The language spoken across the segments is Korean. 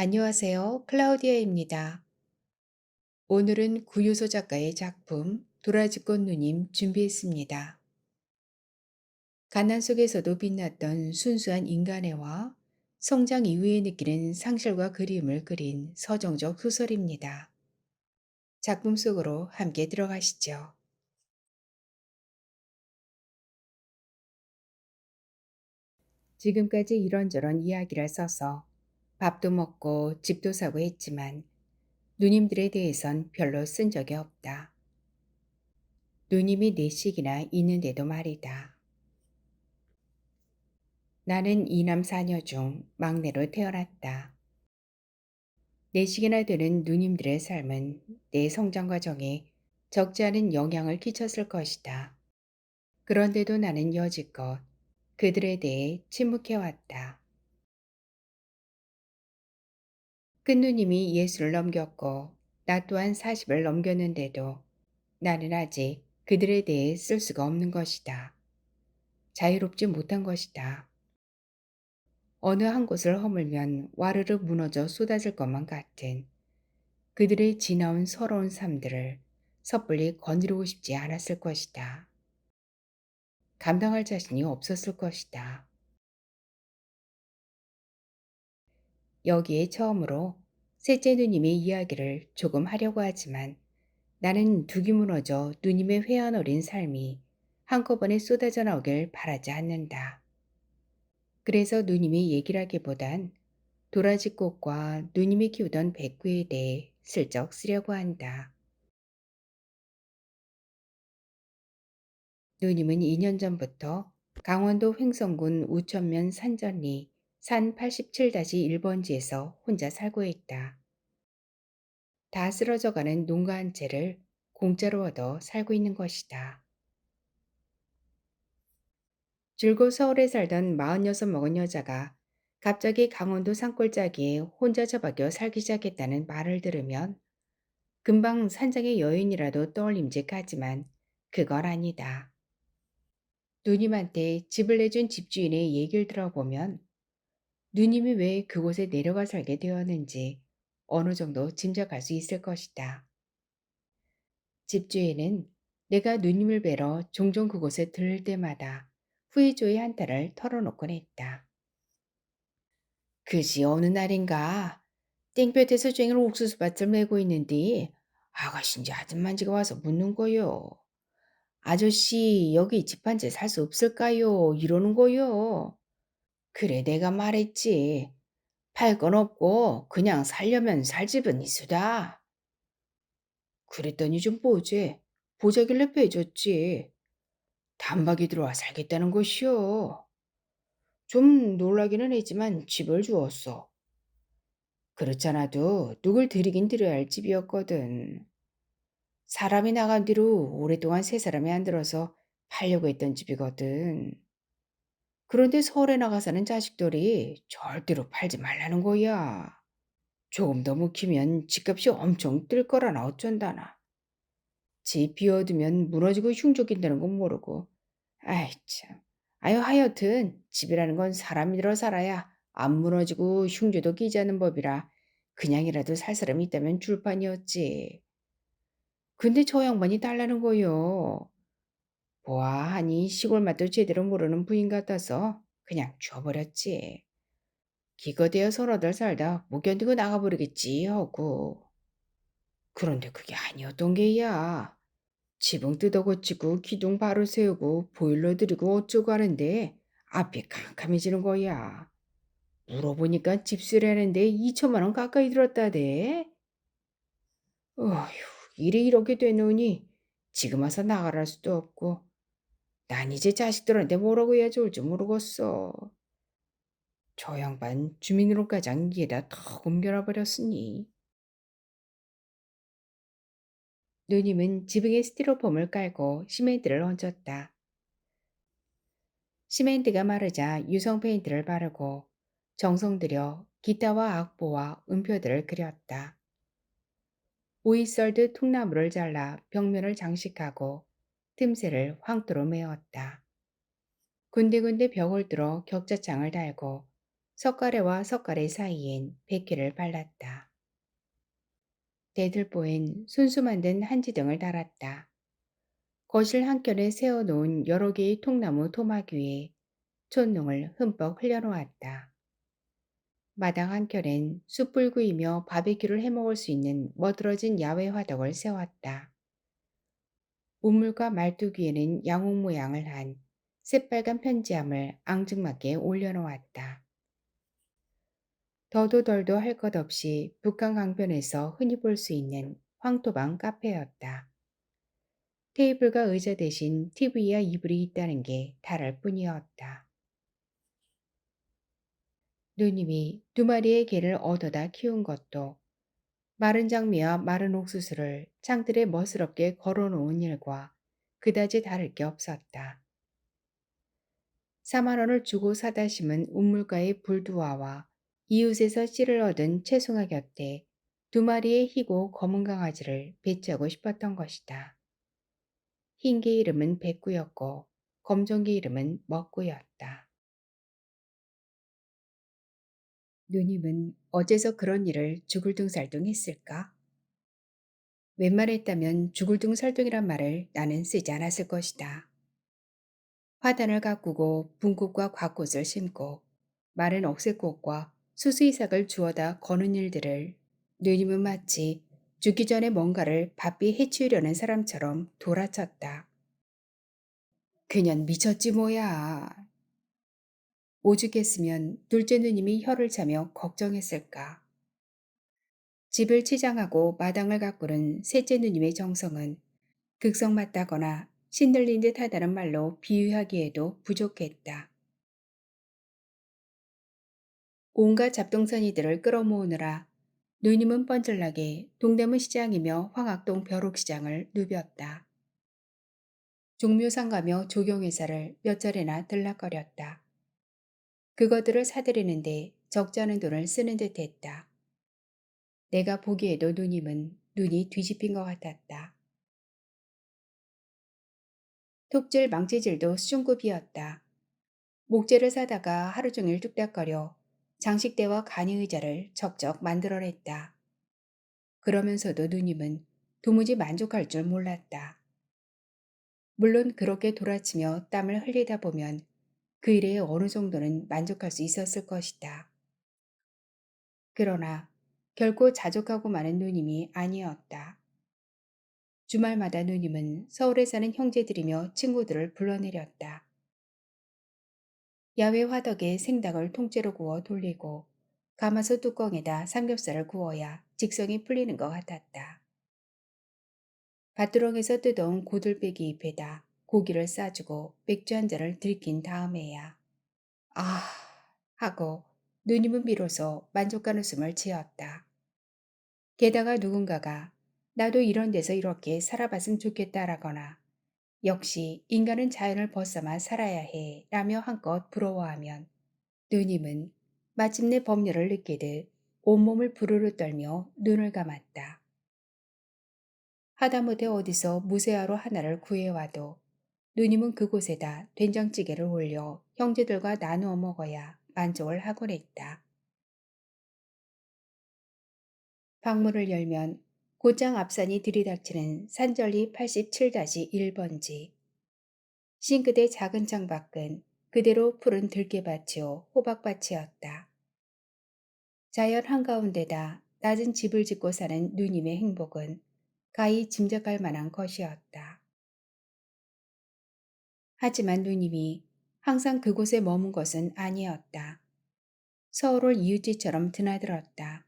안녕하세요. 클라우디아입니다. 오늘은 구유소 작가의 작품 도라지꽃 누님 준비했습니다. 가난 속에서도 빛났던 순수한 인간애와 성장 이후에 느끼는 상실과 그리움을 그린 서정적 소설입니다. 작품 속으로 함께 들어가시죠. 지금까지 이런저런 이야기를 써서 밥도 먹고 집도 사고 했지만 누님들에 대해선 별로 쓴 적이 없다. 누님이 넷씩이나 있는데도 말이다. 나는 이남 사녀 중 막내로 태어났다. 넷씩이나 되는 누님들의 삶은 내 성장 과정에 적지 않은 영향을 끼쳤을 것이다. 그런데도 나는 여지껏 그들에 대해 침묵해왔다. 큰 누님이 예수를 넘겼고 나 또한 40을 넘겼는데도 나는 아직 그들에 대해 쓸 수가 없는 것이다. 자유롭지 못한 것이다. 어느 한 곳을 허물면 와르르 무너져 쏟아질 것만 같은 그들의 지나온 서러운 삶들을 섣불리 건드리고 싶지 않았을 것이다. 감당할 자신이 없었을 것이다. 여기에 처음으로 셋째 누님의 이야기를 조금 하려고 하지만 나는 둑이 무너져 누님의 회한 어린 삶이 한꺼번에 쏟아져 나오길 바라지 않는다. 그래서 누님이 얘기를 하기보단 도라지꽃과 누님이 키우던 백구에 대해 슬쩍 쓰려고 한다. 누님은 2년 전부터 강원도 횡성군 우천면 산전리 산 87-1번지에서 혼자 살고 있다. 다 쓰러져가는 농가 한 채를 공짜로 얻어 살고 있는 것이다. 줄곧 서울에 살던 46 먹은 여자가 갑자기 강원도 산골짜기에 혼자 처박혀 살기 시작했다는 말을 들으면 금방 산장의 여인이라도 떠올림직하지만 그건 아니다. 누님한테 집을 내준 집주인의 얘기를 들어보면 누님이 왜 그곳에 내려가 살게 되었는지 어느 정도 짐작할 수 있을 것이다. 집주인은 내가 누님을 뵈러 종종 그곳에 들를 때마다 후이조의 한타를 털어놓곤 했다. 그시 어느 날인가 땡볕에서 쟁일 옥수수밭을 메고 있는데 아가씨인지 아줌마인지가 와서 묻는 거요. 아저씨 여기 집 한 채 살 수 없을까요? 이러는 거요. 그래 내가 말했지. 팔 건 없고 그냥 살려면 살 집은 있으다. 그랬더니 좀 보재. 보자길래 빼줬지. 단박이 들어와 살겠다는 것이요. 좀 놀라기는 했지만 집을 주었어. 그렇잖아도 누굴 드리긴 드려야 할 집이었거든. 사람이 나간 뒤로 오랫동안 새 사람이 안 들어서 팔려고 했던 집이거든. 그런데 서울에 나가 사는 자식들이 절대로 팔지 말라는 거야. 조금 더 묵히면 집값이 엄청 뜰 거라나 어쩐다나. 집 비워두면 무너지고 흉족인다는 건 모르고. 아이 참. 아유 하여튼 집이라는 건 사람이 들어 살아야 안 무너지고 흉조도 끼지 않는 법이라 그냥이라도 살 사람이 있다면 줄 판이었지. 근데 저 양반이 달라는 거요. 보아하니 시골 맛도 제대로 모르는 부인 같아서 그냥 줘버렸지. 기껏해야 서너들 살다 못 견디고 나가버리겠지 하고. 그런데 그게 아니었던 게야. 지붕 뜯어고치고 기둥 바로 세우고 보일러 들이고 어쩌고 하는데 앞이 캄캄해지는 거야. 물어보니까 집수리하는데 2천만 원 가까이 들었다대. 어휴, 일이 이렇게 되노니 지금 와서 나가랄 수도 없고 난 이제 자식들한테 뭐라고 해야 좋을지 모르겠어. 저 양반 주민으로가장 이에다 턱 옮겨놔 버렸으니. 누님은 지붕에 스티로폼을 깔고 시멘트를 얹었다. 시멘트가 마르자 유성 페인트를 바르고 정성 들여 기타와 악보와 음표들을 그렸다. 오이 썰듯 통나무를 잘라 벽면을 장식하고 틈새를 황토로 메웠다. 군데군데 벽을 뚫어 격자창을 달고 석가래와 석가래 사이엔 백회를 발랐다. 대들보엔 순수 만든 한지등을 달았다. 거실 한켠에 세워놓은 여러 개의 통나무 토막 위에 촛농을 흠뻑 흘려놓았다. 마당 한켠엔 숯불 구이며 바베큐를 해먹을 수 있는 멋들어진 야외 화덕을 세웠다. 우물과 말뚝 위에는 양옥 모양을 한 새빨간 편지함을 앙증맞게 올려놓았다. 더도 덜도 할 것 없이 북한 강변에서 흔히 볼 수 있는 황토방 카페였다. 테이블과 의자 대신 TV와 이불이 있다는 게 다를 뿐이었다. 누님이 두 마리의 개를 얻어다 키운 것도 마른 장미와 마른 옥수수를 창틀에 멋스럽게 걸어놓은 일과 그다지 다를 게 없었다. 4만 원을 주고 사다 심은 운물가의 불두화와 이웃에서 씨를 얻은 채송아 곁에 두 마리의 희고 검은 강아지를 배치하고 싶었던 것이다. 흰 개 이름은 백구였고 검정 개 이름은 먹구였다. 누님은 어째서 그런 일을 죽을둥살둥 했을까? 웬만했다면 죽을둥살둥이란 말을 나는 쓰지 않았을 것이다. 화단을 가꾸고 분꽃과 곽꽃을 심고 마른 억새꽃과 수수이삭을 주워다 거는 일들을 누님은 마치 죽기 전에 뭔가를 바삐 해치우려는 사람처럼 돌아쳤다. 그년 미쳤지 뭐야. 오죽했으면 둘째 누님이 혀를 차며 걱정했을까. 집을 치장하고 마당을 가꾸는 셋째 누님의 정성은 극성 맞다거나 신들린 듯 하다는 말로 비유하기에도 부족했다. 온갖 잡동사니들을 끌어모으느라 누님은 뻔질나게 동대문 시장이며 황학동 벼룩시장을 누볐다. 종묘상 가며 조경회사를 몇 차례나 들락거렸다. 그것들을 사들이는데 적지 않은 돈을 쓰는 듯 했다. 내가 보기에도 누님은 눈이 뒤집힌 것 같았다. 톱질 망치질도 수준급이었다. 목재를 사다가 하루 종일 뚝딱거려 장식대와 간이의자를 척척 만들어냈다. 그러면서도 누님은 도무지 만족할 줄 몰랐다. 물론 그렇게 돌아치며 땀을 흘리다 보면 그 일에 어느 정도는 만족할 수 있었을 것이다. 그러나 결코 자족하고 마는 누님이 아니었다. 주말마다 누님은 서울에 사는 형제들이며 친구들을 불러내렸다. 야외 화덕에 생닭을 통째로 구워 돌리고 가마솥 뚜껑에다 삼겹살을 구워야 직성이 풀리는 것 같았다. 밭두렁에서 뜯어온 고들빼기 잎에다 고기를 싸주고 맥주 한 잔을 들킨 다음에야 아 하고 누님은 비로소 만족한 웃음을 지었다. 게다가 누군가가 나도 이런 데서 이렇게 살아봤으면 좋겠다라거나 역시 인간은 자연을 벗삼아 살아야 해 라며 한껏 부러워하면 누님은 마침내 법률을 느끼듯 온몸을 부르르 떨며 눈을 감았다. 하다못해 어디서 무쇠화로 하나를 구해와도 누님은 그곳에다 된장찌개를 올려 형제들과 나누어 먹어야 만족을 하곤 했다. 방문을 열면 곧장 앞산이 들이닥치는 산전리 87-1번지. 싱크대 작은 창밖은 그대로 푸른 들깨밭이요 호박밭이었다. 자연 한가운데다 낮은 집을 짓고 사는 누님의 행복은 가히 짐작할 만한 것이었다. 하지만 누님이 항상 그곳에 머문 것은 아니었다. 서울을 이웃집처럼 드나들었다.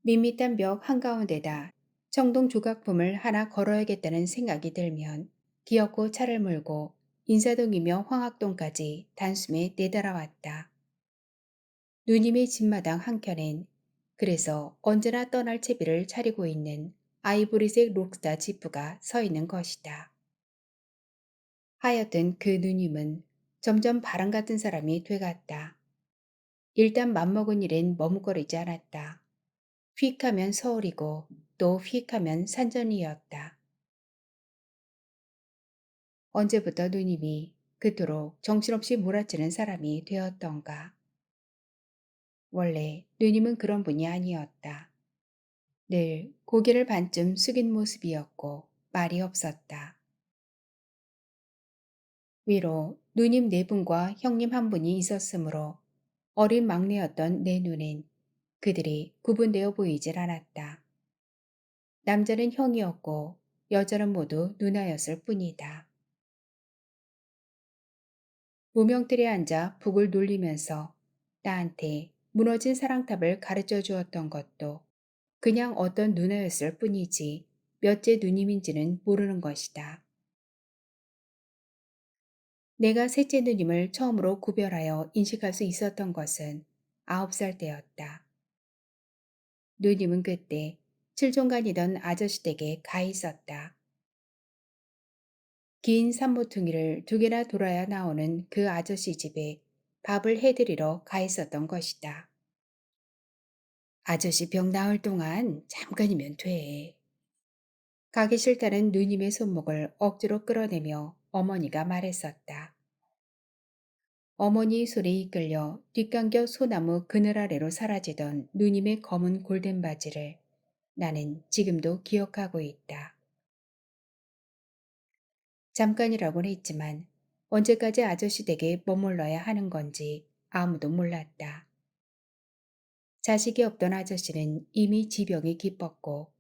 밋밋한 벽 한가운데다 청동 조각품을 하나 걸어야겠다는 생각이 들면 기어코 차를 몰고 인사동이며 황학동까지 단숨에 내달아왔다. 누님의 집마당 한켠엔 그래서 언제나 떠날 채비를 차리고 있는 아이보리색 록스타 지프가 서 있는 것이다. 하여튼 그 누님은 점점 바람 같은 사람이 돼갔다. 일단 맘먹은 일엔 머뭇거리지 않았다. 휙 하면 서울이고 또 휙 하면 산전이었다. 언제부터 누님이 그토록 정신없이 몰아치는 사람이 되었던가. 원래 누님은 그런 분이 아니었다. 늘 고개를 반쯤 숙인 모습이었고 말이 없었다. 위로 누님 네 분과 형님 한 분이 있었으므로 어린 막내였던 내 눈엔 그들이 구분되어 보이질 않았다. 남자는 형이었고 여자는 모두 누나였을 뿐이다. 무명틀에 앉아 북을 놀리면서 나한테 무너진 사랑탑을 가르쳐 주었던 것도 그냥 어떤 누나였을 뿐이지 몇째 누님인지는 모르는 것이다. 내가 셋째 누님을 처음으로 구별하여 인식할 수 있었던 것은 9살 때였다. 누님은 그때 칠종간이던 아저씨 댁에 가 있었다. 긴 산모퉁이를 두 개나 돌아야 나오는 그 아저씨 집에 밥을 해드리러 가 있었던 것이다. 아저씨 병 나을 동안 잠깐이면 돼. 가기 싫다는 누님의 손목을 억지로 끌어내며 어머니가 말했었다. 어머니의 손에 이끌려 뒷감겨 소나무 그늘 아래로 사라지던 누님의 검은 골덴 바지를 나는 지금도 기억하고 있다. 잠깐이라고는 했지만 언제까지 아저씨 댁에 머물러야 하는 건지 아무도 몰랐다. 자식이 없던 아저씨는 이미 지병이 깊었고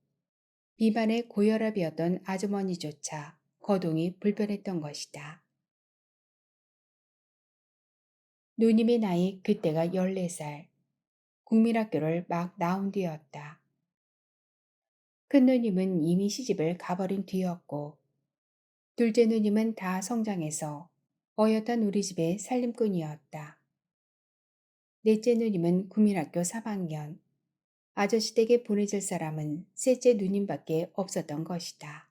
비만의 고혈압이었던 아주머니조차 거동이 불편했던 것이다. 누님의 나이 그때가 14살, 국민학교를 막 나온 뒤였다. 큰 누님은 이미 시집을 가버린 뒤였고 둘째 누님은 다 성장해서 어엿한 우리 집의 살림꾼이었다. 넷째 누님은 국민학교 3학년, 아저씨 댁에 보내줄 사람은 셋째 누님밖에 없었던 것이다.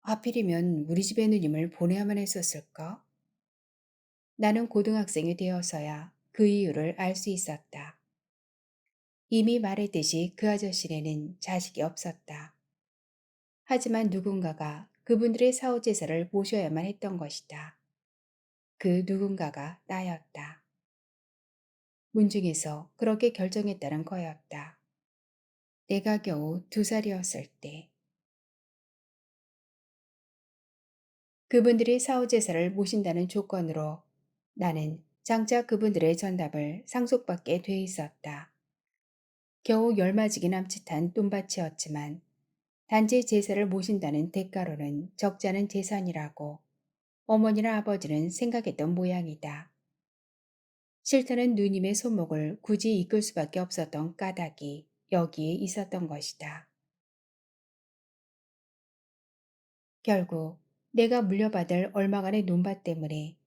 하필이면 우리 집에 누님을 보내야만 했었을까? 나는 고등학생이 되어서야 그 이유를 알 수 있었다. 이미 말했듯이 그 아저씨네는 자식이 없었다. 하지만 누군가가 그분들의 사후제사를 모셔야만 했던 것이다. 그 누군가가 나였다. 문중에서 그렇게 결정했다는 거였다. 내가 겨우 2살이었을 때. 그분들이 사후제사를 모신다는 조건으로 나는 장차 그분들의 전답을 상속받게 돼 있었다. 겨우 열맞이기 남짓한 똠밭이었지만 단지 제사를 모신다는 대가로는 적지 않은 재산이라고 어머니나 아버지는 생각했던 모양이다. 싫다는 누님의 손목을 굳이 이끌 수밖에 없었던 까닭이 여기에 있었던 것이다. 결국 내가 물려받을 얼마간의 논밭 때문에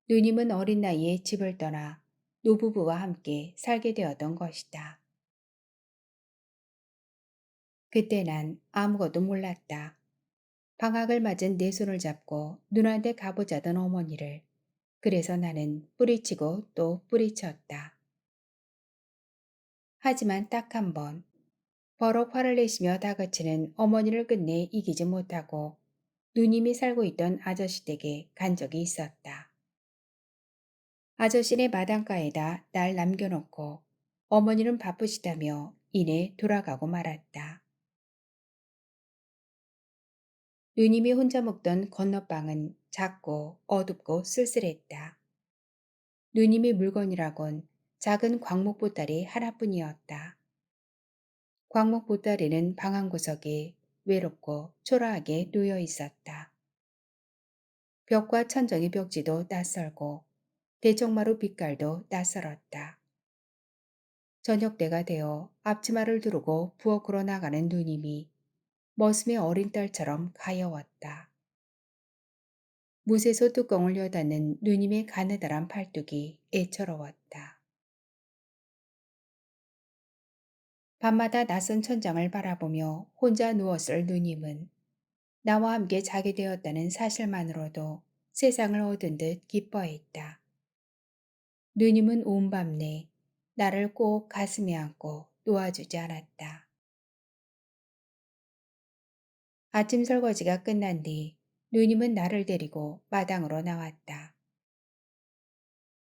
누님은 어린 나이에 집을 떠나 노부부와 함께 살게 되었던 것이다. 그때 난 아무것도 몰랐다. 방학을 맞은 내 손을 잡고 누나한테 가보자던 어머니를 그래서 나는 뿌리치고 또 뿌리쳤다. 하지만 딱 한 번 버럭 화를 내시며 다그치는 어머니를 끝내 이기지 못하고 누님이 살고 있던 아저씨 댁에 간 적이 있었다. 아저씨네 마당가에다 날 남겨놓고 어머니는 바쁘시다며 이내 돌아가고 말았다. 누님이 혼자 먹던 건너방은 작고 어둡고 쓸쓸했다. 누님의 물건이라곤 작은 광목 보따리 하나뿐이었다. 광목 보따리는 방 한 구석에 외롭고 초라하게 놓여 있었다. 벽과 천정의 벽지도 낯설고 대청마루 빛깔도 낯설었다. 저녁 때가 되어 앞치마를 두르고 부엌으로 나가는 누님이 머슴의 어린 딸처럼 가여웠다. 무쇠소 뚜껑을 여닫는 누님의 가느다란 팔뚝이 애처로웠다. 밤마다 낯선 천장을 바라보며 혼자 누웠을 누님은 나와 함께 자게 되었다는 사실만으로도 세상을 얻은 듯 기뻐했다. 누님은 온 밤 내 나를 꼭 가슴에 안고 놓아주지 않았다. 아침 설거지가 끝난 뒤 누님은 나를 데리고 마당으로 나왔다.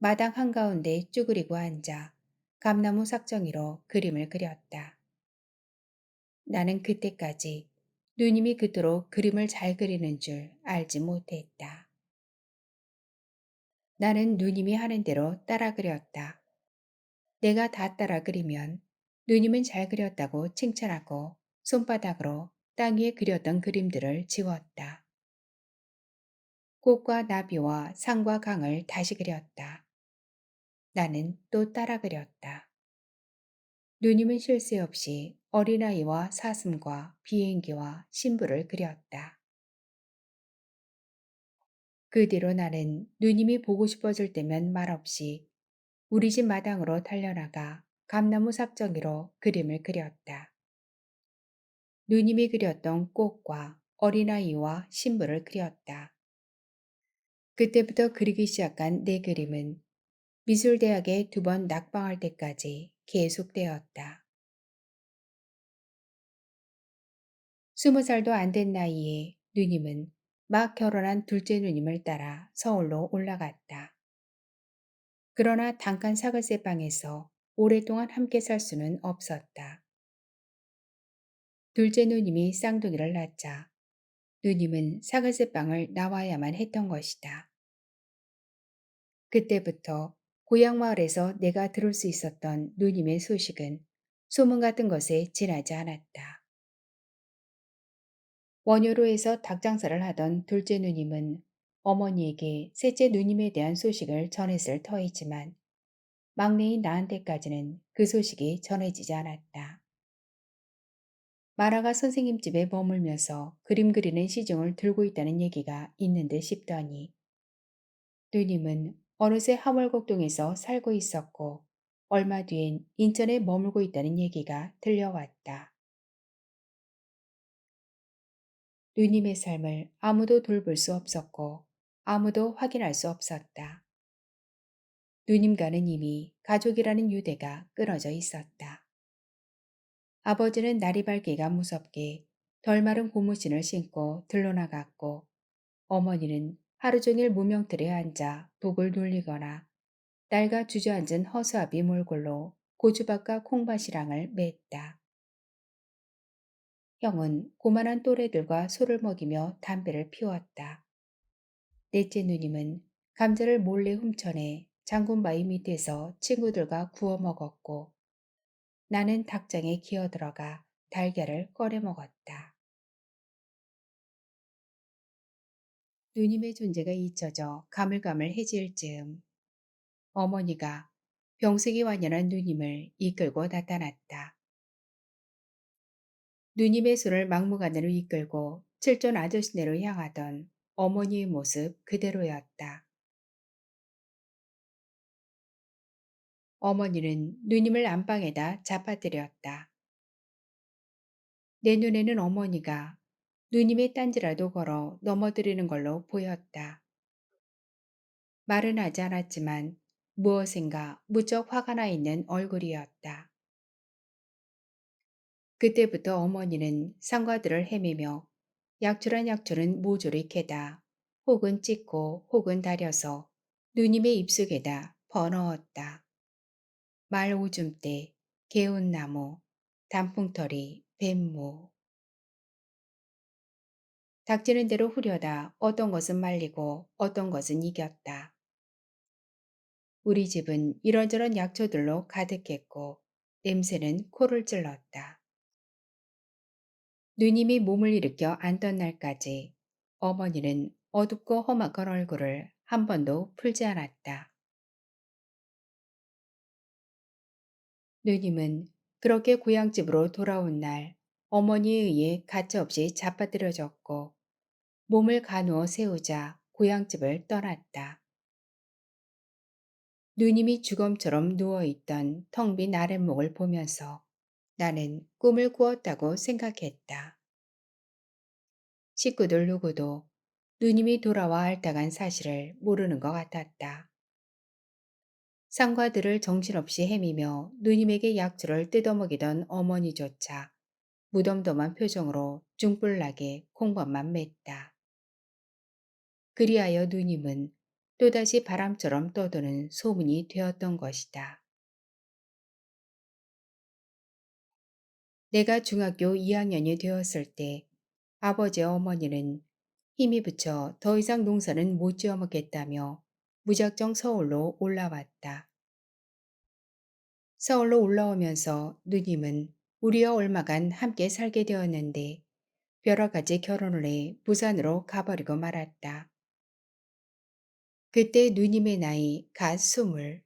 마당 한가운데 쭈그리고 앉아 감나무 삭정이로 그림을 그렸다. 나는 그때까지 누님이 그토록 그림을 잘 그리는 줄 알지 못했다. 나는 누님이 하는 대로 따라 그렸다. 내가 다 따라 그리면 누님은 잘 그렸다고 칭찬하고 손바닥으로 땅 위에 그렸던 그림들을 지웠다. 꽃과 나비와 산과 강을 다시 그렸다. 나는 또 따라 그렸다. 누님은 쉴 새 없이 어린아이와 사슴과 비행기와 신부를 그렸다. 그 뒤로 나는 누님이 보고 싶어질 때면 말없이 우리 집 마당으로 달려나가 감나무 삭정이로 그림을 그렸다. 누님이 그렸던 꽃과 어린아이와 신부를 그렸다. 그때부터 그리기 시작한 내 그림은 미술대학에 2번 낙방할 때까지 계속되었다. 20살도 안 된 나이에 누님은 막 결혼한 둘째 누님을 따라 서울로 올라갔다. 그러나 단칸 사글세 방에서 오랫동안 함께 살 수는 없었다. 둘째 누님이 쌍둥이를 낳자 누님은 사글세 방을 나와야만 했던 것이다. 그때부터 고향 마을에서 내가 들을 수 있었던 누님의 소식은 소문 같은 것에 지나지 않았다. 원효로에서 닭장사를 하던 둘째 누님은 어머니에게 셋째 누님에 대한 소식을 전했을 터이지만 막내인 나한테까지는 그 소식이 전해지지 않았다. 마라가 선생님 집에 머물면서 그림 그리는 시중을 들고 있다는 얘기가 있는 듯 싶더니 누님은 어느새 하월곡동에서 살고 있었고 얼마 뒤엔 인천에 머물고 있다는 얘기가 들려왔다. 누님의 삶을 아무도 돌볼 수 없었고 아무도 확인할 수 없었다. 누님과는 이미 가족이라는 유대가 끊어져 있었다. 아버지는 날이 밝기가 무섭게 덜 마른 고무신을 신고 들러나갔고 어머니는 하루 종일 무명틀에 앉아 북을 돌리거나 딸과 주저앉은 허수아비 몰골로 고주밭과 콩밭이랑을 맸다. 형은 고만한 또래들과 소를 먹이며 담배를 피웠다. 넷째 누님은 감자를 몰래 훔쳐내 장군바위 밑에서 친구들과 구워 먹었고 나는 닭장에 기어들어가 달걀을 꺼내 먹었다. 누님의 존재가 잊혀져 가물가물해질 즈음 어머니가 병색이 완연한 누님을 이끌고 나타났다. 누님의 손을 막무가내로 이끌고 칠전 아저씨네로 향하던 어머니의 모습 그대로였다. 어머니는 누님을 안방에다 잡아들였다. 내 눈에는 어머니가 누님의 딴지라도 걸어 넘어뜨리는 걸로 보였다. 말은 하지 않았지만 무엇인가 무척 화가 나 있는 얼굴이었다. 그때부터 어머니는 상과들을 헤매며 약출한 약초는 모조리 캐다 혹은 찢고 혹은 다려서 누님의 입속에다 버넣었다. 말 오줌 때, 개운나무, 단풍털이, 뱀무. 닥치는 대로 후려다 어떤 것은 말리고 어떤 것은 이겼다. 우리 집은 이런저런 약초들로 가득했고 냄새는 코를 찔렀다. 누님이 몸을 일으켜 앉던 날까지 어머니는 어둡고 험악한 얼굴을 한 번도 풀지 않았다. 누님은 그렇게 고향집으로 돌아온 날 어머니에 의해 가차없이 잡아들여졌고 몸을 가누어 세우자 고향집을 떠났다. 누님이 주검처럼 누워있던 텅 빈 아랫목을 보면서 나는 꿈을 꾸었다고 생각했다. 식구들 누구도 누님이 돌아와 알다간 사실을 모르는 것 같았다. 상과들을 정신없이 헤매며 누님에게 약초를 뜯어먹이던 어머니조차 무덤덤한 표정으로 중불나게 콩밥만 맸다. 그리하여 누님은 또다시 바람처럼 떠도는 소문이 되었던 것이다. 내가 중학교 2학년이 되었을 때 아버지와 어머니는 힘이 붙여 더 이상 농사는 못 지어 먹겠다며 무작정 서울로 올라왔다. 서울로 올라오면서 누님은 우리와 얼마간 함께 살게 되었는데 여러 가지 결혼을 해 부산으로 가버리고 말았다. 그때 누님의 나이 갓 스물,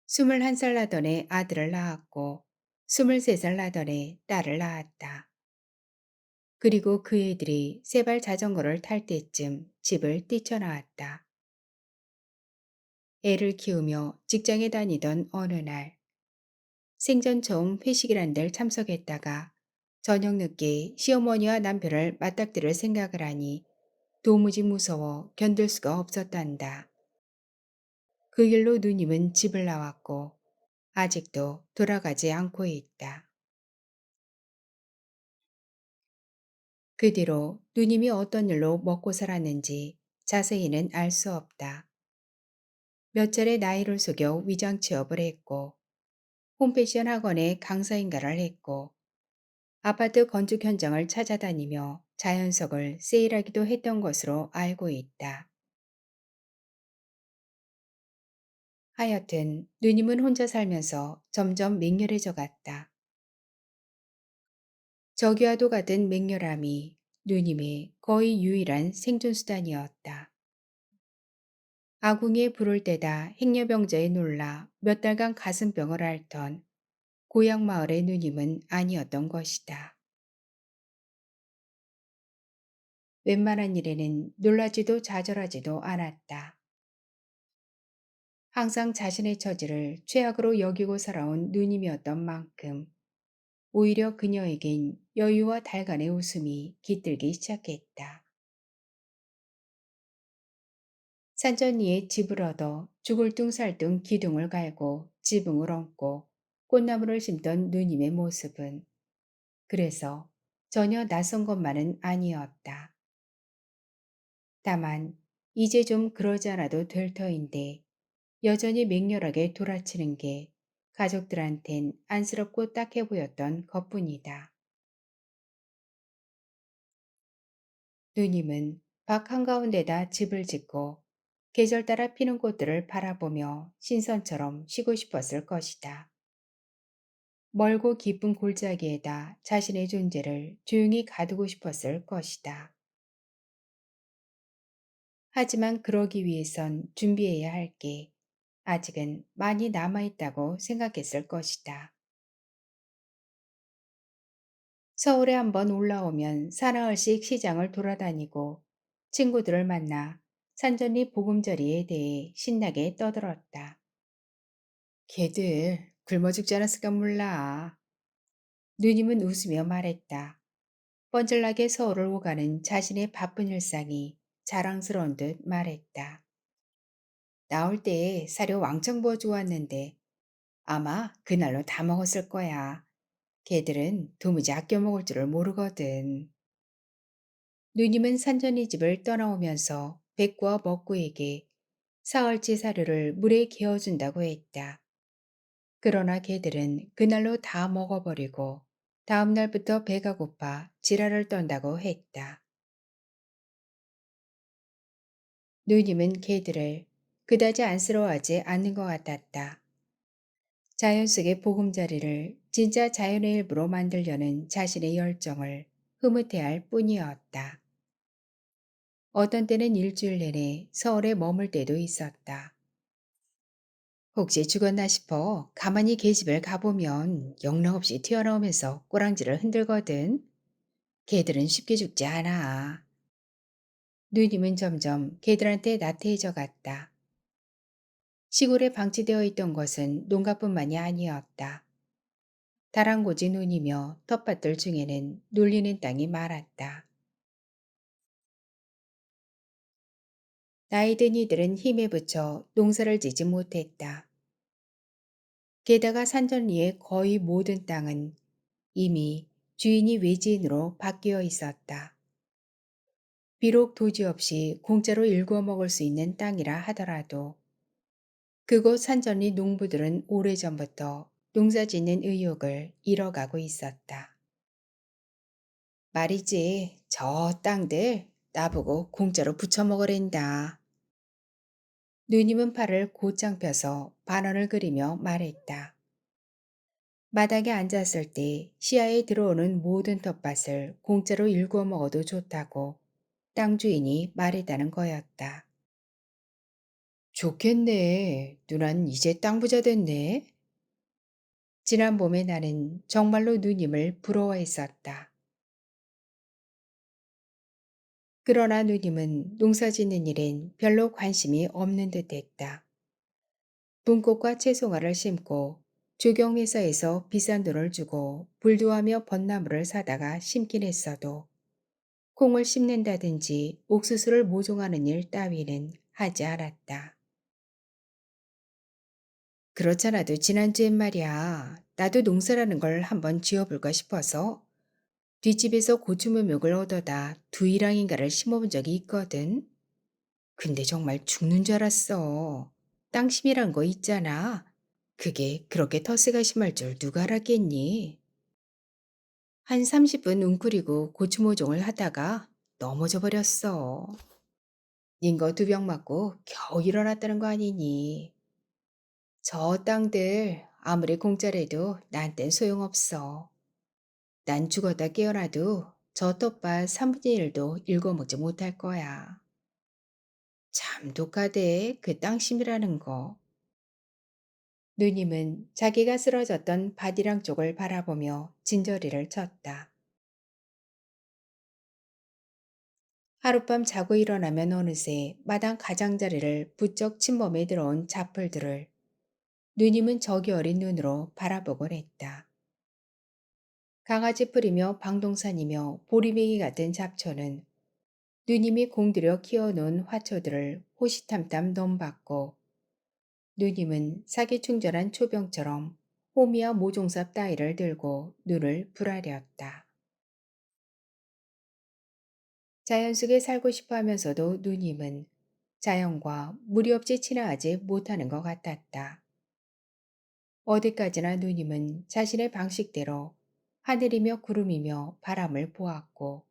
21살 나던 해 아들을 낳았고 23살 나던 해 딸을 낳았다. 그리고 그 애들이 세발 자전거를 탈 때쯤 집을 뛰쳐나왔다. 애를 키우며 직장에 다니던 어느 날 생전 처음 회식이란 데 참석했다가 저녁 늦게 시어머니와 남편을 맞닥뜨릴 생각을 하니 도무지 무서워 견딜 수가 없었단다. 그 일로 누님은 집을 나왔고 아직도 돌아가지 않고 있다. 그 뒤로 누님이 어떤 일로 먹고 살았는지 자세히는 알 수 없다. 몇 차례 나이를 속여 위장 취업을 했고 홈패션 학원에 강사인가를 했고 아파트 건축 현장을 찾아다니며 자연석을 세일하기도 했던 것으로 알고 있다. 하여튼 누님은 혼자 살면서 점점 맹렬해져 갔다. 저기와도 같은 맹렬함이 누님의 거의 유일한 생존수단이었다. 아궁이에 불을 때다 행여병자에 놀라 몇 달간 가슴병을 앓던 고향 마을의 누님은 아니었던 것이다. 웬만한 일에는 놀라지도 좌절하지도 않았다. 항상 자신의 처지를 최악으로 여기고 살아온 누님이었던 만큼 오히려 그녀에겐 여유와 달간의 웃음이 깃들기 시작했다. 산전 위에 집을 얻어 죽을 둥살둥 기둥을 갈고 지붕을 얹고 꽃나무를 심던 누님의 모습은 그래서 전혀 낯선 것만은 아니었다. 다만 이제 좀 그러지 않아도 될 터인데 여전히 맹렬하게 돌아치는 게 가족들한텐 안쓰럽고 딱해 보였던 것뿐이다. 누님은 박 한가운데다 집을 짓고 계절 따라 피는 꽃들을 바라보며 신선처럼 쉬고 싶었을 것이다. 멀고 깊은 골짜기에다 자신의 존재를 조용히 가두고 싶었을 것이다. 하지만 그러기 위해선 준비해야 할 게 아직은 많이 남아있다고 생각했을 것이다. 서울에 한번 올라오면 사나흘씩 시장을 돌아다니고 친구들을 만나 산전리 보금자리에 대해 신나게 떠들었다. 걔들 굶어 죽지 않았을까 몰라. 누님은 웃으며 말했다. 뻔질나게 서울을 오가는 자신의 바쁜 일상이 자랑스러운 듯 말했다. 나올 때 사료 왕창 부어주고 왔는데 아마 그날로 다 먹었을 거야. 걔들은 도무지 아껴 먹을 줄을 모르거든. 누님은 산전이 집을 떠나오면서 백구와 먹구에게 사흘치 사료를 물에 개어준다고 했다. 그러나 걔들은 그날로 다 먹어버리고 다음 날부터 배가 고파 지랄을 떤다고 했다. 누님은 걔들을 그다지 안쓰러워하지 않는 것 같았다. 자연 속의 보금자리를 진짜 자연의 일부로 만들려는 자신의 열정을 흐뭇해할 뿐이었다. 어떤 때는 일주일 내내 서울에 머물 때도 있었다. 혹시 죽었나 싶어 가만히 계집을 가보면 영락없이 튀어나오면서 꼬랑지를 흔들거든. 걔들은 쉽게 죽지 않아. 누님은 점점 걔들한테 나태해져 갔다. 시골에 방치되어 있던 것은 농가뿐만이 아니었다. 다랑고지 눈이며 텃밭들 중에는 눌리는 땅이 많았다. 나이 든 이들은 힘에 부쳐 농사를 지지 못했다. 게다가 산전리의 거의 모든 땅은 이미 주인이 외지인으로 바뀌어 있었다. 비록 도지 없이 공짜로 일구어 먹을 수 있는 땅이라 하더라도 그곳 산전리 농부들은 오래전부터 농사 짓는 의욕을 잃어가고 있었다. 말이지, 저 땅들 나보고 공짜로 부쳐 먹으랜다. 누님은 팔을 곧장 펴서 반언을 그리며 말했다. 마당에 앉았을 때 시야에 들어오는 모든 텃밭을 공짜로 일구어 먹어도 좋다고 땅 주인이 말했다는 거였다. 좋겠네. 누난 이제 땅 부자 됐네. 지난 봄에 나는 정말로 누님을 부러워했었다. 그러나 누님은 농사 짓는 일엔 별로 관심이 없는 듯 했다. 분꽃과 채송화를 심고 조경회사에서 비싼 돈을 주고 불도하며 벚나무를 사다가 심긴 했어도 콩을 심는다든지 옥수수를 모종하는 일 따위는 하지 않았다. 그렇잖아도 지난주엔 말이야. 나도 농사라는 걸 한번 지어볼까 싶어서 뒷집에서 고추무목을 얻어다 두이랑인가를 심어본 적이 있거든. 근데 정말 죽는 줄 알았어. 땅심이란 거 있잖아. 그게 그렇게 텃세가 심할 줄 누가 알았겠니? 한 30분 웅크리고 고추모종을 하다가 넘어져 버렸어. 닌거 2병 맞고 겨우 일어났다는 거 아니니. 저 땅들 아무리 공짜래도 난 땐 소용없어. 난 죽었다 깨어나도 저 텃밭 3분의 1도 일궈먹지 못할 거야. 참 독하대 그 땅심이라는 거. 누님은 자기가 쓰러졌던 바디랑 쪽을 바라보며 진저리를 쳤다. 하룻밤 자고 일어나면 어느새 마당 가장자리를 부쩍 침범해 들어온 잡풀들을 누님은 저기 어린 눈으로 바라보곤 했다. 강아지 뿔이며 방동산이며 보리뱅이 같은 잡초는 누님이 공들여 키워놓은 화초들을 호시탐탐 넘봤고 누님은 사기 충전한 초병처럼 호미와 모종삽 따위를 들고 눈을 부라렸다. 자연 속에 살고 싶어 하면서도 누님은 자연과 무리 없이 친화하지 못하는 것 같았다. 어디까지나 누님은 자신의 방식대로 하늘이며 구름이며 바람을 보았고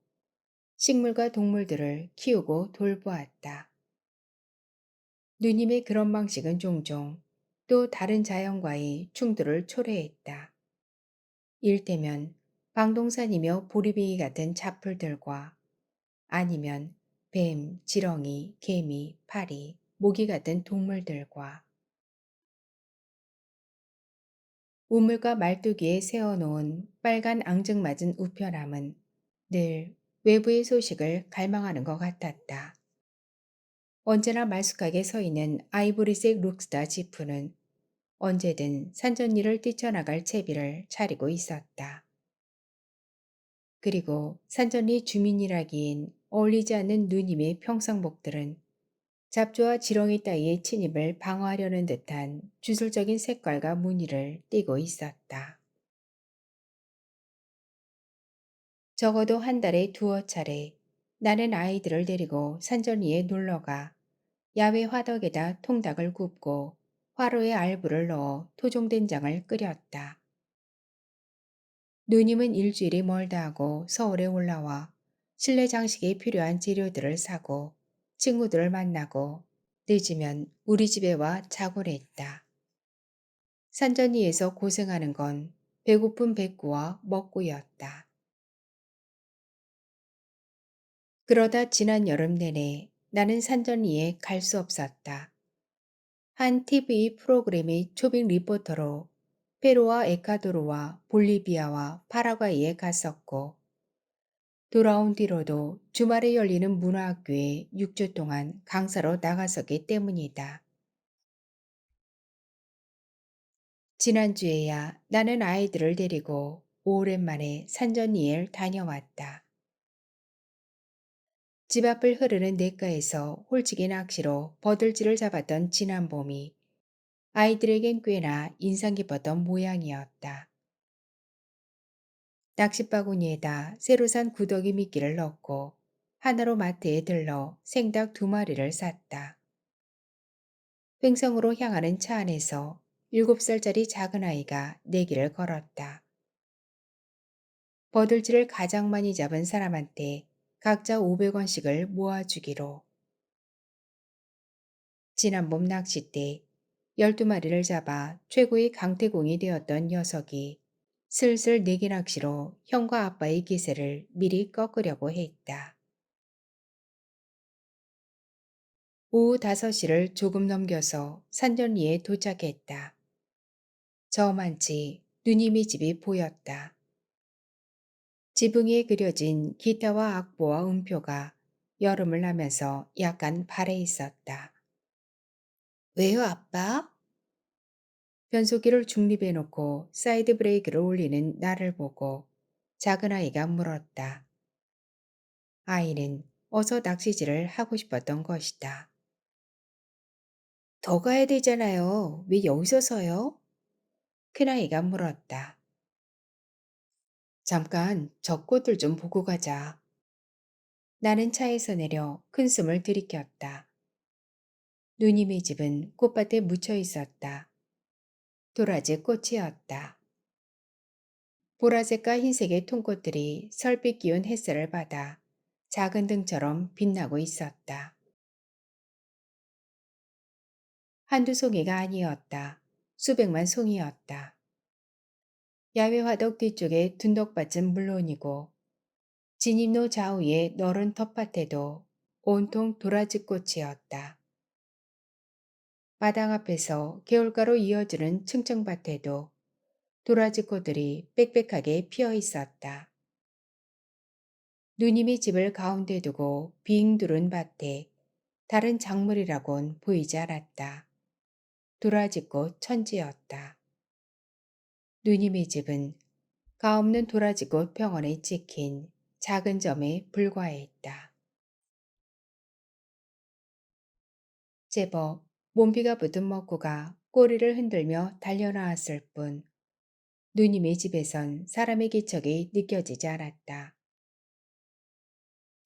식물과 동물들을 키우고 돌보았다. 누님의 그런 방식은 종종 또 다른 자연과의 충돌을 초래했다. 일테면 방동산이며 보리뱅이 같은 잡풀들과 아니면 뱀, 지렁이, 개미, 파리, 모기 같은 동물들과 우물과 말뚝위에 세워놓은 빨간 앙증맞은 우편함은 늘 외부의 소식을 갈망하는 것 같았다. 언제나 말쑥하게 서 있는 아이보리색 룩스타 지프는 언제든 산전리를 뛰쳐나갈 채비를 차리고 있었다. 그리고 산전리 주민이라기엔 어울리지 않는 누님의 평상복들은 잡초와 지렁이 따위의 침입을 방어하려는 듯한 주술적인 색깔과 무늬를 띠고 있었다. 적어도 한 달에 2차례 나는 아이들을 데리고 산전리에 놀러가 야외 화덕에다 통닭을 굽고 화로에 알부를 넣어 토종된장을 끓였다. 누님은 일주일이 멀다 하고 서울에 올라와 실내 장식에 필요한 재료들을 사고 친구들을 만나고 늦으면 우리 집에 와 자곤 했다. 산전리에서 고생하는 건 배고픈 백구와 먹구였다. 그러다 지난 여름 내내 나는 산전리에 갈 수 없었다. 한 TV 프로그램의 초빙 리포터로 페루와 에콰도르와 볼리비아와 파라과이에 갔었고 돌아온 뒤로도 주말에 열리는 문화학교에 6주 동안 강사로 나갔었기 때문이다. 지난주에야 나는 아이들을 데리고 오랜만에 산전리에 다녀왔다. 집 앞을 흐르는 냇가에서 홀치기 낚시로 버들지를 잡았던 지난 봄이 아이들에겐 꽤나 인상 깊었던 모양이었다. 낚싯바구니에다 새로 산 구더기 미끼를 넣고 하나로 마트에 들러 생닭 2마리를 샀다. 횡성으로 향하는 차 안에서 7살짜리 작은 아이가 내기를 걸었다. 버들지를 가장 많이 잡은 사람한테 각자 500원씩을 모아주기로. 지난 봄 낚시 때 12마리를 잡아 최고의 강태공이 되었던 녀석이 슬슬 내기 낚시로 형과 아빠의 기세를 미리 꺾으려고 했다. 오후 5시를 조금 넘겨서 산전리에 도착했다. 저만치 누님이 집이 보였다. 지붕 위에 그려진 기타와 악보와 음표가 여름을 나면서 약간 발해 있었다. 왜요, 아빠? 변속기를 중립해 놓고 사이드 브레이크를 올리는 나를 보고 작은 아이가 물었다. 아이는 어서 낚시질을 하고 싶었던 것이다. 더 가야 되잖아요. 왜 여기서 서요? 큰아이가 물었다. 잠깐 저 꽃들 좀 보고 가자. 나는 차에서 내려 큰 숨을 들이켰다. 누님의 집은 꽃밭에 묻혀 있었다. 도라지 꽃이었다. 보라색과 흰색의 통꽃들이 설빛 기운 햇살을 받아 작은 등처럼 빛나고 있었다. 한두 송이가 아니었다. 수백만 송이였다. 야외 화덕 뒤쪽의 둔덕밭은 물론이고 진입로 좌우의 너른 텃밭에도 온통 도라지 꽃이었다. 마당 앞에서 개울가로 이어지는 층층밭에도 도라지 꽃들이 빽빽하게 피어 있었다. 누님이 집을 가운데 두고 빙 두른 밭에 다른 작물이라곤 보이지 않았다. 도라지꽃 천지였다. 누님의 집은 가없는 도라지꽃 병원에 찍힌 작은 점에 불과했다. 제법 몸비가 붙은 먹구가 꼬리를 흔들며 달려나왔을 뿐 누님의 집에선 사람의 기척이 느껴지지 않았다.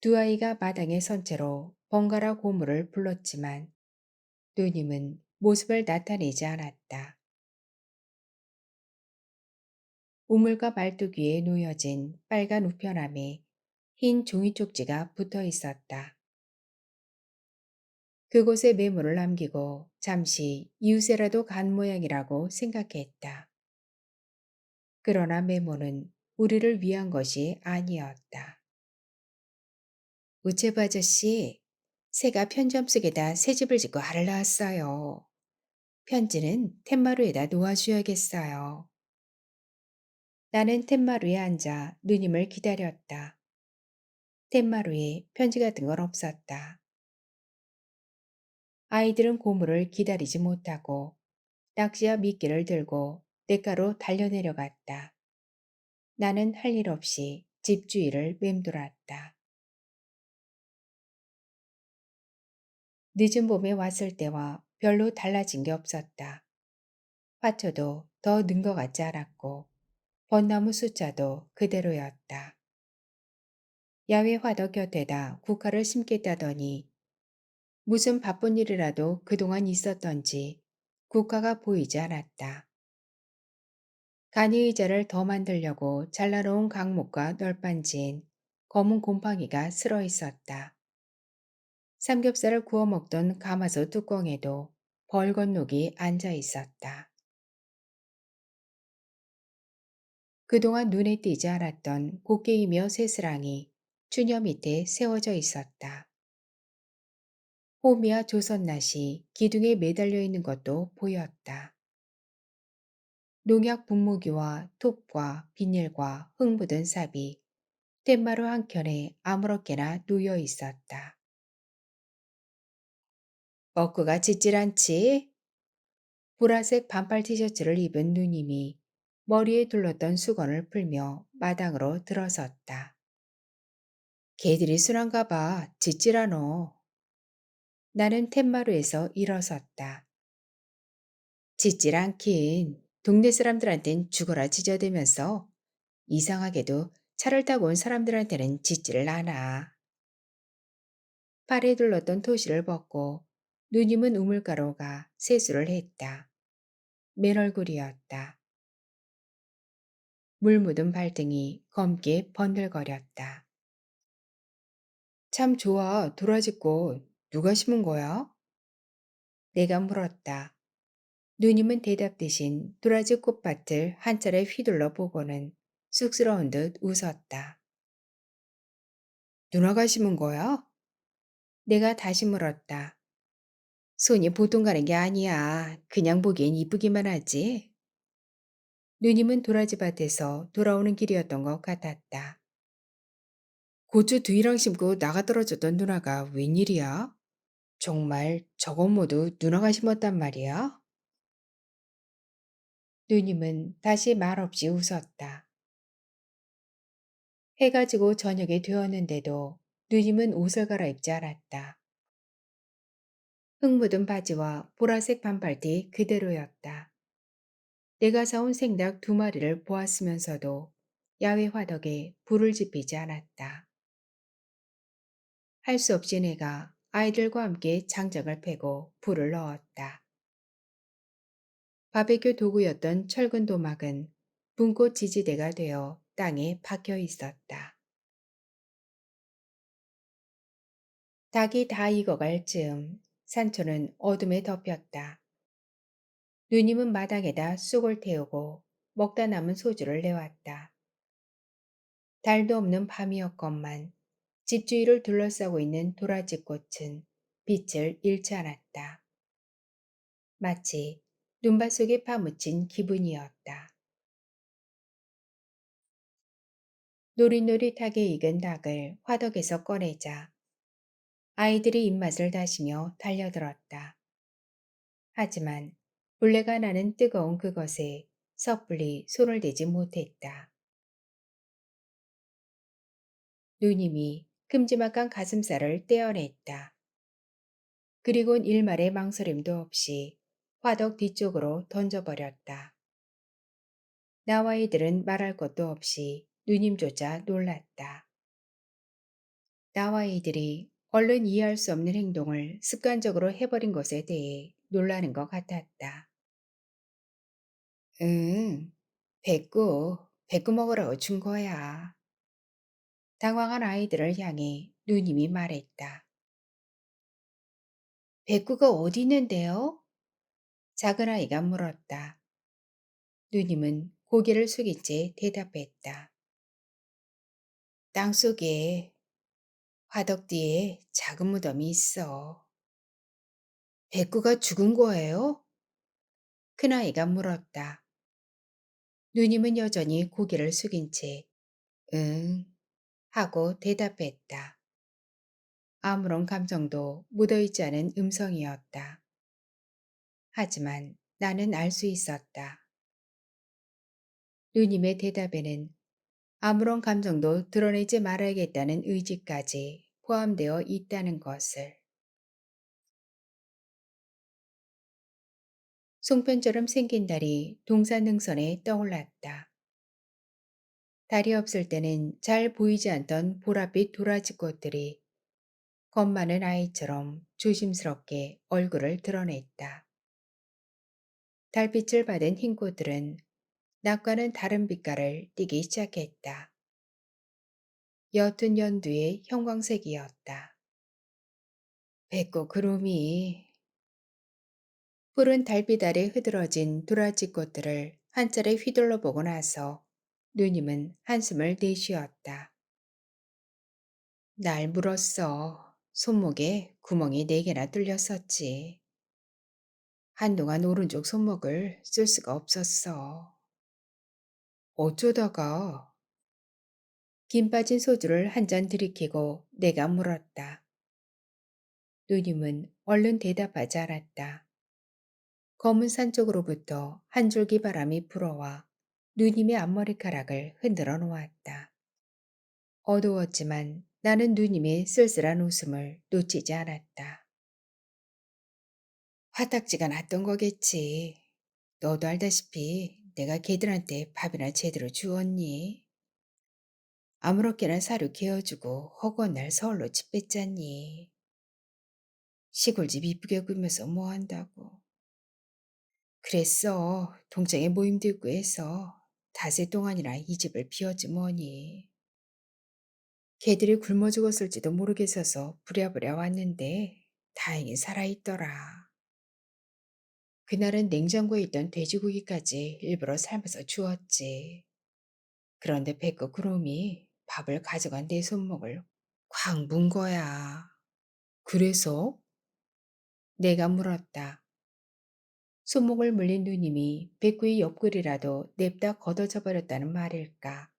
두 아이가 마당에 선 채로 번갈아 고물을 불렀지만 누님은 모습을 나타내지 않았다. 우물과 말뚝 위에 놓여진 빨간 우편함에 흰 종이 쪽지가 붙어 있었다. 그곳에 메모를 남기고 잠시 이웃에라도 간 모양이라고 생각했다. 그러나 메모는 우리를 위한 것이 아니었다. 우체부 아저씨, 새가 편지함 속에다 새집을 짓고 알을 낳았어요. 편지는 텐마루에다 놓아줘야겠어요. 나는 텐마루에 앉아 누님을 기다렸다. 텐마루에 편지 같은 건 없었다. 아이들은 고물을 기다리지 못하고 낚시와 미끼를 들고 냇가로 달려내려갔다. 나는 할 일 없이 집 주위를 맴돌았다. 늦은 봄에 왔을 때와 별로 달라진 게 없었다. 화초도 더 는 것 같지 않았고 벚나무 숫자도 그대로였다. 야외 화덕 곁에다 국화를 심겠다더니 무슨 바쁜 일이라도 그동안 있었던지 국화가 보이지 않았다. 간이 의자를 더 만들려고 잘라놓은 강목과 널빤지엔 검은 곰팡이가 쓸어 있었다. 삼겹살을 구워 먹던 가마솥 뚜껑에도 벌건녹이 앉아 있었다. 그동안 눈에 띄지 않았던 곡괭이며 쇠스랑이 추녀 밑에 세워져 있었다. 호미와 조선낫이 기둥에 매달려 있는 것도 보였다. 농약 분무기와 톱과 비닐과 흙 묻은 삽이 툇마루 한켠에 아무렇게나 놓여 있었다. 먹구가 짖질 않지? 보라색 반팔 티셔츠를 입은 누님이 머리에 둘렀던 수건을 풀며 마당으로 들어섰다. 개들이 순한가 봐. 짖질 않어. 나는 툇마루에서 일어섰다. 짖질 않긴. 동네 사람들한텐 죽어라 짖어대면서 이상하게도 차를 타고 온 사람들한테는 짖지를 않아. 팔에 둘렀던 토시를 벗고 누님은 우물가로가 세수를 했다. 맨 얼굴이었다. 물 묻은 발등이 검게 번들거렸다. 참 좋아, 도라지꽃. 누가 심은 거야? 내가 물었다. 누님은 대답 대신 도라지 꽃밭을 한 차례 휘둘러 보고는 쑥스러운 듯 웃었다. 누나가 심은 거야? 내가 다시 물었다. 손이 보통 가는 게 아니야. 그냥 보기엔 이쁘기만 하지. 누님은 도라지밭에서 돌아오는 길이었던 것 같았다. 고추 두이랑 심고 나가 떨어졌던 누나가 웬일이야? 정말 저건 모두 누나가 심었단 말이야? 누님은 다시 말없이 웃었다. 해가 지고 저녁이 되었는데도 누님은 옷을 갈아입지 않았다. 흙 묻은 바지와 보라색 반팔티 그대로였다. 내가 사온 생닭 두 마리를 보았으면서도 야외 화덕에 불을 지피지 않았다. 할 수 없이 내가 아이들과 함께 장작을 패고 불을 넣었다. 바베큐 도구였던 철근 도막은 분꽃 지지대가 되어 땅에 박혀 있었다. 닭이 다 익어갈 즈음 산초는 어둠에 덮였다. 누님은 마당에다 쑥을 태우고 먹다 남은 소주를 내왔다. 달도 없는 밤이었건만 집 주위를 둘러싸고 있는 도라지꽃은 빛을 잃지 않았다. 마치 눈밭 속에 파묻힌 기분이었다. 노릿노릿하게 익은 닭을 화덕에서 꺼내자 아이들이 입맛을 다시며 달려들었다. 하지만 벌레가 나는 뜨거운 그것에 섣불리 손을 대지 못했다. 누님이 큼지막한 가슴살을 떼어냈다. 그리곤 일말의 망설임도 없이 화덕 뒤쪽으로 던져버렸다. 나와 아이들은 말할 것도 없이 누님조차 놀랐다. 나와 아이들이 얼른 이해할 수 없는 행동을 습관적으로 해버린 것에 대해 놀라는 것 같았다. 응, 배꾸 먹으라고 준 거야. 당황한 아이들을 향해 누님이 말했다. 배꾸가 어디 있는데요? 작은 아이가 물었다. 누님은 고개를 숙인 채 대답했다. 땅속에 화덕 뒤에 작은 무덤이 있어. 배꾸가 죽은 거예요? 큰아이가 물었다. 누님은 여전히 고개를 숙인 채 응 하고 대답했다. 아무런 감정도 묻어있지 않은 음성이었다. 하지만 나는 알 수 있었다. 누님의 대답에는 아무런 감정도 드러내지 말아야겠다는 의지까지 포함되어 있다는 것을. 송편처럼 생긴 달이 동산능선에 떠올랐다. 달이 없을 때는 잘 보이지 않던 보랏빛 도라지꽃들이 겁 많은 아이처럼 조심스럽게 얼굴을 드러냈다. 달빛을 받은 흰 꽃들은 낮과는 다른 빛깔을 띠기 시작했다. 옅은 연두의 형광색이었다. 배꼽 그rum이 푸른 달빛 아래 흐드러진 도라지 꽃들을 한 차례 휘둘러 보고 나서 누님은 한숨을 내쉬었다. 날 물었어. 손목에 구멍이 4개나 뚫렸었지. 한동안 오른쪽 손목을 쓸 수가 없었어. 어쩌다가 김 빠진 소주를 한 잔 들이키고 내가 물었다. 누님은 얼른 대답하지 않았다. 검은 산 쪽으로부터 한 줄기 바람이 불어와 누님의 앞머리카락을 흔들어 놓았다. 어두웠지만 나는 누님의 쓸쓸한 웃음을 놓치지 않았다. 화딱지가 났던 거겠지. 너도 알다시피 내가 걔들한테 밥이나 제대로 주었니? 아무렇게나 사료 개어주고 허구한 날 서울로 집 뺐잖니. 시골집 이쁘게 꾸며서 뭐 한다고. 그랬어. 동창회 모임도 있고 해서 닷새 동안이나 이 집을 비웠지 뭐니. 개들이 굶어 죽었을지도 모르겠어서 부랴부랴 왔는데 다행히 살아있더라. 그날은 냉장고에 있던 돼지고기까지 일부러 삶아서 주었지. 그런데 배꼽 그놈이 밥을 가져간 내 손목을 콱 문 거야. 그래서? 내가 물었다. 손목을 물린 누님이 배꼽의 옆구리라도 냅다 걷어져 버렸다는 말일까?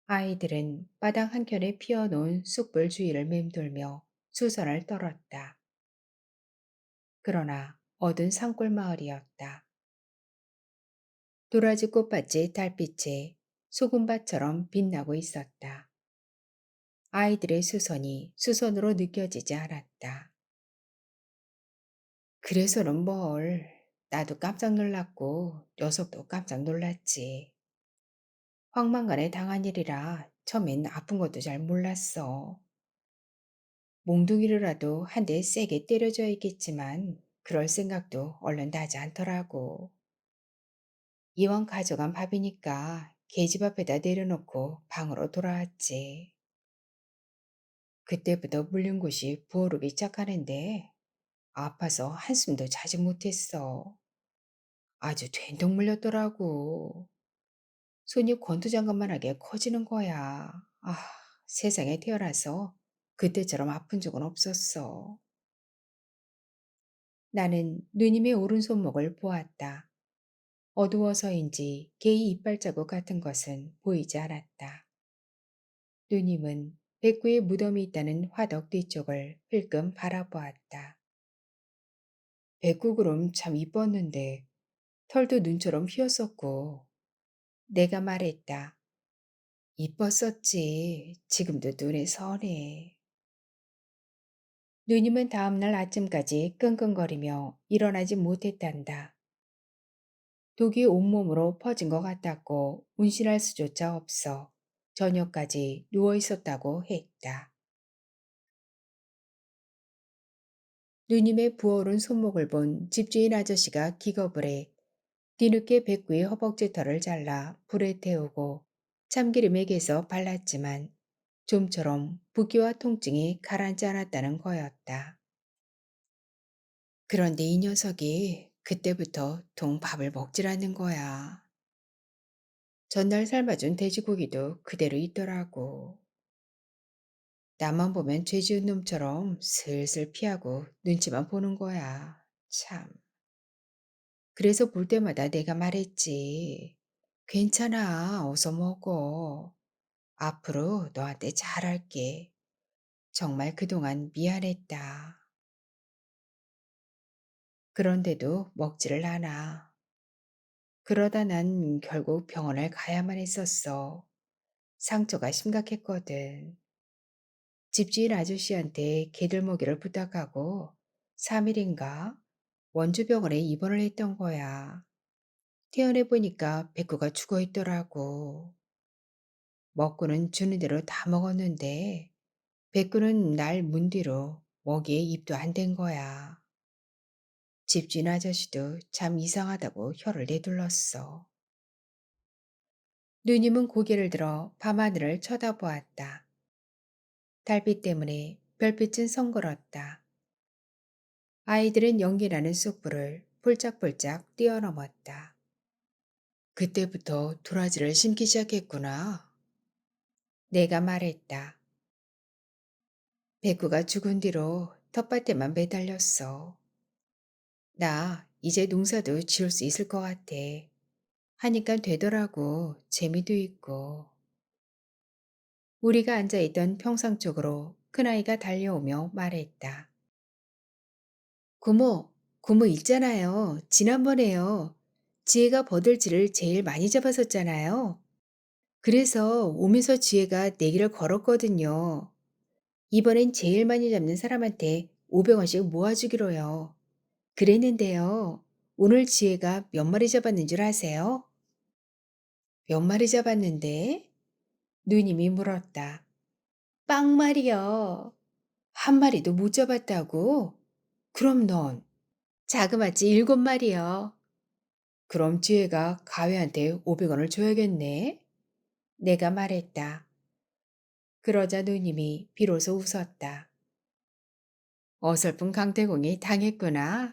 아이들은 마당 한켠에 피어놓은 쑥불 주위를 맴돌며 수선을 떨었다. 그러나 어두운 산골 마을이었다. 도라지 꽃밭이 달빛에 소금밭처럼 빛나고 있었다. 아이들의 수선이 수선으로 느껴지지 않았다. 그래서는 뭘. 나도 깜짝 놀랐고 녀석도 깜짝 놀랐지. 황망간에 당한 일이라 처음엔 아픈 것도 잘 몰랐어. 몽둥이로라도 한 대 세게 때려줘야겠지만 그럴 생각도 얼른 나지 않더라고. 이왕 가져간 밥이니까 계집 앞에다 내려놓고 방으로 돌아왔지. 그때부터 물린 곳이 부어오르기 시작하는데 아파서 한숨도 자지 못했어. 아주 된통 물렸더라고. 손이 권투장갑만하게 커지는 거야. 아, 세상에 태어나서 그때처럼 아픈 적은 없었어. 나는 누님의 오른손목을 보았다. 어두워서인지 개의 이빨 자국 같은 것은 보이지 않았다. 누님은 백구에 무덤이 있다는 화덕 뒤쪽을 흘끔 바라보았다. 백구그럼 참 이뻤는데 털도 눈처럼 휘었었고. 내가 말했다. 이뻤었지. 지금도 눈에 선해. 누님은 다음날 아침까지 끙끙거리며 일어나지 못했단다. 독이 온몸으로 퍼진 것 같았고 운신할 수조차 없어 저녁까지 누워 있었다고 했다. 누님의 부어오른 손목을 본 집주인 아저씨가 기겁을 해 뒤늦게 백구의 허벅지 털을 잘라 불에 태우고 참기름에 개서 발랐지만 좀처럼 붓기와 통증이 가라앉지 않았다는 거였다. 그런데 이 녀석이 그때부터 통 밥을 먹질 않는 거야. 전날 삶아준 돼지고기도 그대로 있더라고. 나만 보면 죄 지은 놈처럼 슬슬 피하고 눈치만 보는 거야. 참. 그래서 볼 때마다 내가 말했지. 괜찮아. 어서 먹어. 앞으로 너한테 잘할게. 정말 그동안 미안했다. 그런데도 먹지를 않아. 그러다 난 결국 병원을 가야만 했었어. 상처가 심각했거든. 집주인 아저씨한테 개들 먹이를 부탁하고 3일인가 원주병원에 입원을 했던 거야. 퇴원해보니까 백구가 죽어 있더라고. 먹고는 주는 대로 다 먹었는데 백구는 날 문 뒤로 먹이에 입도 안 댄 거야. 집주인 아저씨도 참 이상하다고 혀를 내둘렀어. 누님은 고개를 들어 밤하늘을 쳐다보았다. 달빛 때문에 별빛은 성걸었다. 아이들은 연기나는 쑥불을 폴짝폴짝 뛰어넘었다. 그때부터 도라지를 심기 시작했구나. 내가 말했다. 백구가 죽은 뒤로 텃밭에만 매달렸어. 나 이제 농사도 지을 수 있을 것 같아. 하니까 되더라고. 재미도 있고. 우리가 앉아있던 평상 쪽으로 큰아이가 달려오며 말했다. 고모, 고모 있잖아요. 지난번에요. 지혜가 버들지를 제일 많이 잡았었잖아요. 그래서 오면서 지혜가 내기를 걸었거든요. 이번엔 제일 많이 잡는 사람한테 500원씩 모아주기로요. 그랬는데요. 오늘 지혜가 몇 마리 잡았는 줄 아세요? 몇 마리 잡았는데? 누님이 물었다. 빵 말이요. 한 마리도 못 잡았다고? 그럼 넌 자그마치 7마리요. 그럼 지혜가 가회한테 500원을 줘야겠네. 내가 말했다. 그러자 누님이 비로소 웃었다. 어설픈 강태공이 당했구나.